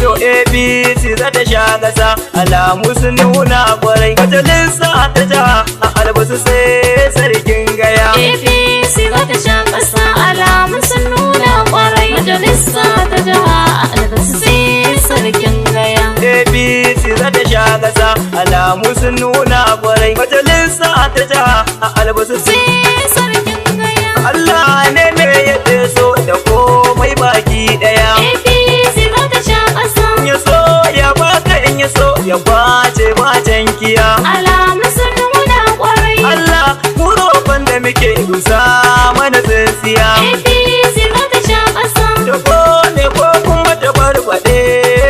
yau APC za ta sha ƙasa, alamu sun nuna kwarai. Majalisa ta jiha a Albasu sai sarkin gaya. APC za ta sha ƙasa, alamu sun nuna kwarai. Majalisa ta jiha a Albasu sai sarkin gaya. APC za ta sha ƙasa, alamu sun nuna kwarai. Majalisa ta jiha a Albasu sai sarkin gaya. Allah ne ya so da komai baki ɗaya. APC za ta sha ƙasa, In ya so ya baka, in ya so ya kwace macen kiya. alamu sun nuna kwarai. Allah mu roƙon da muke rusa mana tsintsiya. APC za ta sha ƙasa, Ta kone ko kuma ta barbaɗe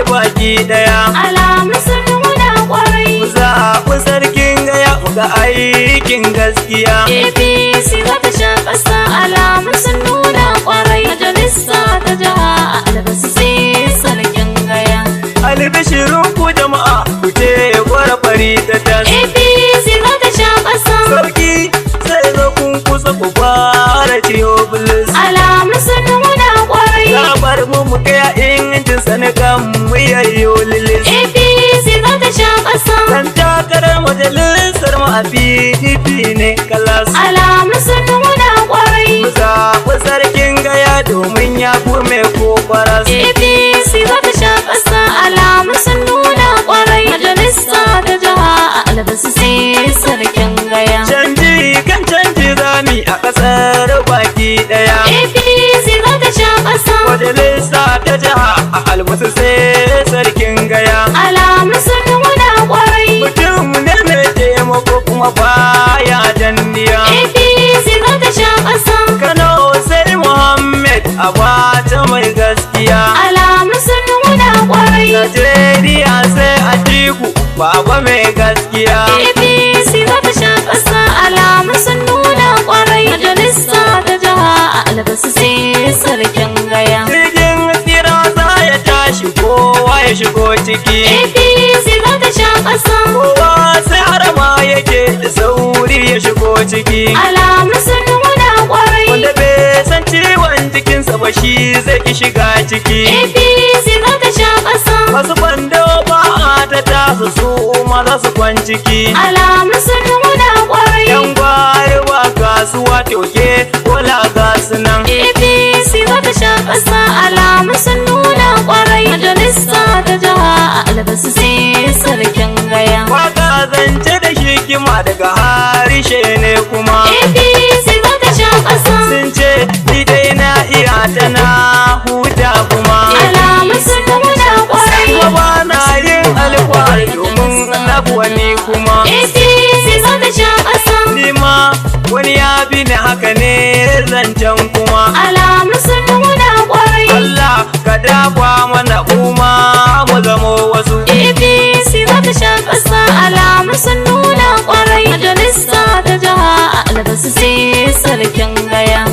baki ɗaya. alamu sun nuna kwarai. Zaɓi sarkin gaya ga aikin gaskiya. APC za ta sha ƙasa, alamu sun nuna kwarai. Majalisa ta jiha a Albasu sai sarkin gaya. Albishirin ku jama'a ku ce gwara fari ta tas. APC za ta sha ƙasa, Sarki sai zo kun kusa ku fara ciwo bilis. alamu sun nuna kwarai. Labar mu kai injin sanakan mu yayyo lilis. APC za ta sha ƙasa, Dan takarar majalisar mu a PDP ne kalas. alamu sun nuna kwarai. Mu zaɓi sarkin gaya domin ya fi mai kofaras. APC za ta sha ƙasa, alamu sun nuna kwarai. Majalisa ta jiha a Albasu sai sarkin gaya. Canji kan canji zami a ƙasar baki ɗaya. APC za ta sha ƙasa, Majalisa ta jiha a Albasu sai sarkin gaya. alamu sun nuna kwarai. Mutum ne mai taimako kuma baya danniya. APC za ta sha ƙasa, Kano sai Muhammad Abacha mai gaskiya. alamu sun nuna kwarai. Najeriya sai Atiku baba mai gaskiya. APC za ta sha ƙasa, alamu sun nuna kwarai. Majalisa ta jiha a Albasu sai sarkin gaya. Jirgin tsira za ya tashi kowa ya shigo ciki. APC za ta sha ƙasa, Kowa sai harama yake da sauri ya shigo ciki. alamu sun nuna kwarai. Wanda bai san ciwon jikinsa ba shi zai ki shiga ciki. APC za ta sha ƙasa, Masu kwando ba ta tasa su ma za su kwan ciki. alamu sun nuna kwarai. Yan gwari ba kasuwa toke kola ga su nan. APC za ta sha ƙasa, alamu sun nuna kwarai. Majalisa ta jiha a Albasu sai sarkin gaya. Waka zance da hikima daga harshe ne kuma. APC za ta sha ƙasa, Sun ce ni dai na iya ta na huta kuma. alamu sun nuna kwarai. Kuma ba na yin alfahari domin na wani kuma. APC za ta sha ƙasa, Ni ma wani ya bi ni haka ne zancen kuma. alamu sun nuna kwarai. Allah ka dafa mana kuma mu zamo wasu. APC za ta sha ƙasa, alamu sun nuna kwarai. Majalisa ta jiha a Albasu sai sarkin gaya.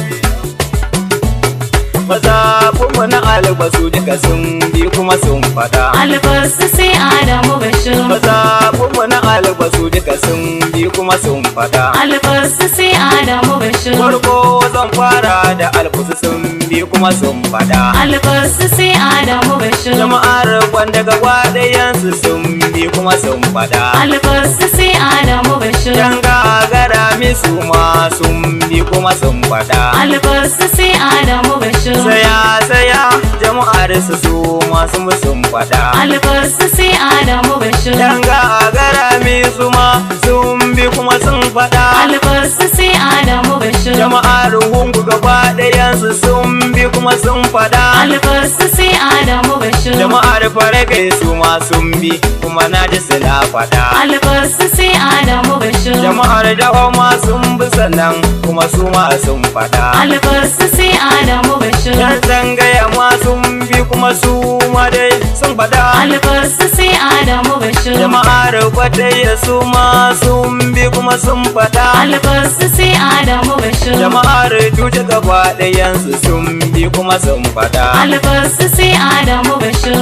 Mazaɓinmu na Albasu duka sun bi kuma sun faɗa. Albasu sai Adamu Bashir. Mazaɓinmu na Albasu duka sun bi kuma sun faɗa. Albasu sai Adamu Bashir. Farko zan fara da Albasu sun bi kuma sun faɗa. Albasu sai Adamu Bashir. Jama'ar wanda gaba ɗayansu sun bi kuma sun faɗa. Albasu sai Adamu Bashir. Dan gagara misu ma sun bi kuma sun faɗa. Albasu sai Adamu Bashir. Saya jama'ar su masu sun faɗa. Albasu sai Adamu Bashir. Dan gagara misu ma sun bi kuma sun faɗa. Albasu sai Adamu Bashir. Jama'ar hungu gaba ɗayansu sun bi kuma sun faɗa. Albasu sai Adamu Bashir. Jama'ar faragai su ma sun bi kuma na ji suna faɗa. Albasu sai Adamu Bashir. Jama'ar dawa ma sun bi sannan kuma su ma sun faɗa. Albasu sai Adamu Bashir. Yan zangaya ma sun bi kuma su ma dai sun faɗa. Albasu sai Adamu Bashir. Jama'ar kwadaya su ma sun bi kuma sun faɗa. Albasu sai Adamu Bashir. Jama'ar duje gaba ɗayansu sun bi kuma sun faɗa. Albasu sai Adamu Bashir.